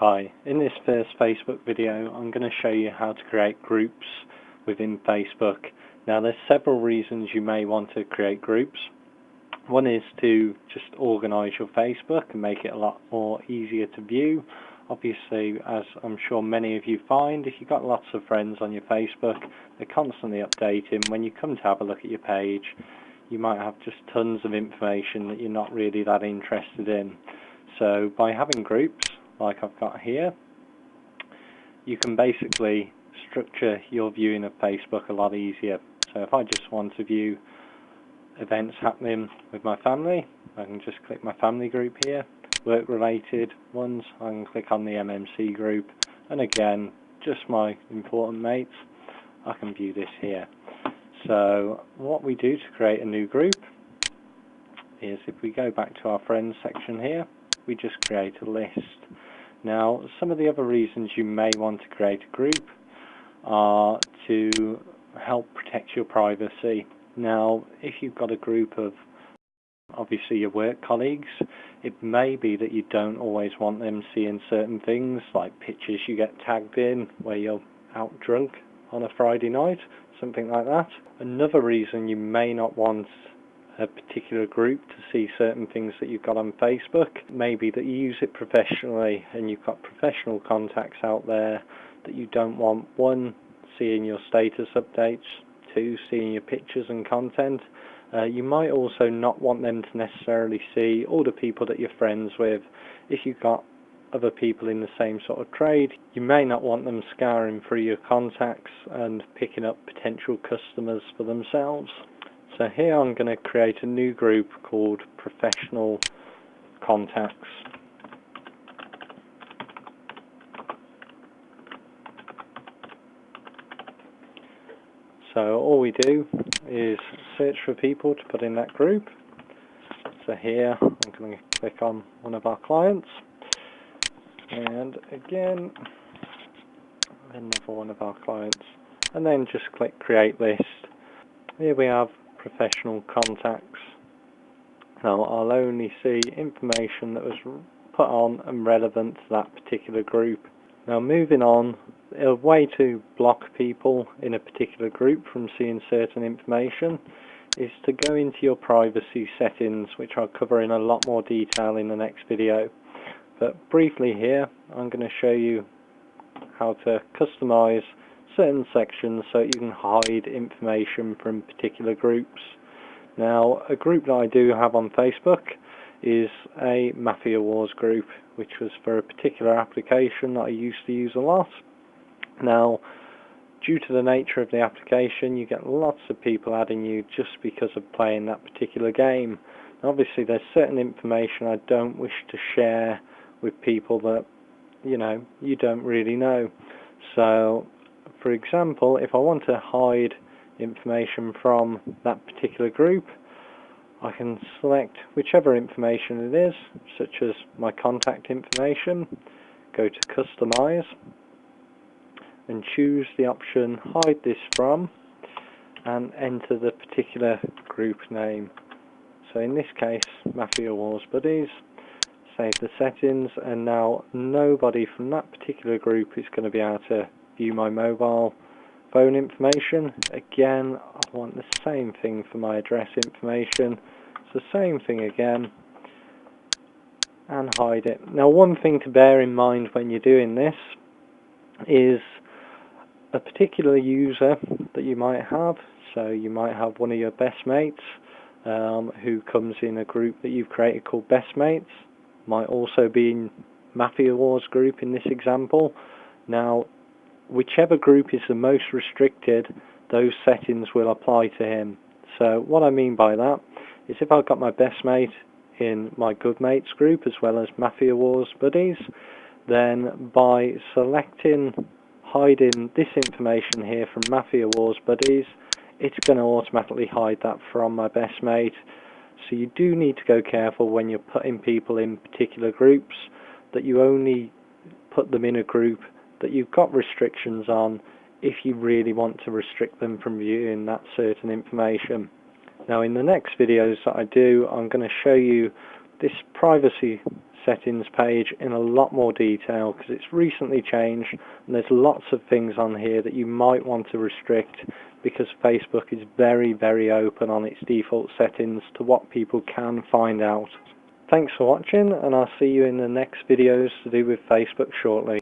Hi, in this first Facebook video I'm going to show you how to create groups within Facebook. Now there's several reasons you may want to create groups. One is to just organize your Facebook and make it a lot more easier to view. Obviously, as I'm sure many of you find, if you've got lots of friends on your Facebook, they're constantly updating. When you come to have a look at your page, you might have just tons of information that you're not really that interested in. So by having groups like I've got here, you can basically structure your viewing of Facebook a lot easier. So if I just want to view events happening with my family, I can just click my family group here. Work related ones, I can click on the MMC group, and again, just my important mates, I can view this here. So what we do to create a new group is, if we go back to our friends section here, we just create a list. Now, some of the other reasons you may want to create a group are to help protect your privacy. Now, if you've got a group of obviously your work colleagues, it may be that you don't always want them seeing certain things, like pictures you get tagged in where you're out drunk on a Friday night, something like that. Another reason you may not want a particular group to see certain things that you've got on Facebook may be that you use it professionally and you've got professional contacts out there that you don't want, one, seeing your status updates, two, seeing your pictures and content. You might also not want them to necessarily see all the people that you're friends with. If you've got other people in the same sort of trade, you may not want them scouring through your contacts and picking up potential customers for themselves. So here I'm going to create a new group called Professional Contacts. So all we do is search for people to put in that group. So here I'm going to click on one of our clients, and again another one of our clients, and then just click Create List. Here we have Professional Contacts. Now I'll only see information that was put on and relevant to that particular group. Now moving on, a way to block people in a particular group from seeing certain information is to go into your privacy settings, which I'll cover in a lot more detail in the next video. But briefly here, I'm going to show you how to customize certain sections so you can hide information from particular groups. Now, a group that I do have on Facebook is a Mafia Wars group, which was for a particular application that I used to use a lot. Now, due to the nature of the application, you get lots of people adding you just because of playing that particular game. Now, obviously there's certain information I don't wish to share with people that you don't really know. So for example, if I want to hide information from that particular group, I can select whichever information it is, such as my contact information, go to Customize, and choose the option Hide This From, and enter the particular group name. So in this case, Mafia Wars Buddies. Save the settings, and now nobody from that particular group is going to be able to view my mobile phone information. Again, I want the same thing for my address information. It's the same thing again, and hide it. Now, one thing to bear in mind when you're doing this is a particular user that you might have. So you might have one of your best mates who comes in a group that you've created called Best Mates. Might also be in Mafia Wars group in this example. Now, whichever group is the most restricted, those settings will apply to him. So what I mean by that is, if I've got my best mate in my good mates group as well as Mafia Wars Buddies, then by selecting hiding this information here from Mafia Wars Buddies, it's going to automatically hide that from my best mate. So you do need to go careful when you're putting people in particular groups, that you only put them in a group that you've got restrictions on if you really want to restrict them from viewing that certain information. Now, in the next videos that I do, I'm going to show you this privacy settings page in a lot more detail, because it's recently changed and there's lots of things on here that you might want to restrict, because Facebook is very, very open on its default settings to what people can find out. Thanks for watching, and I'll see you in the next videos to do with Facebook shortly.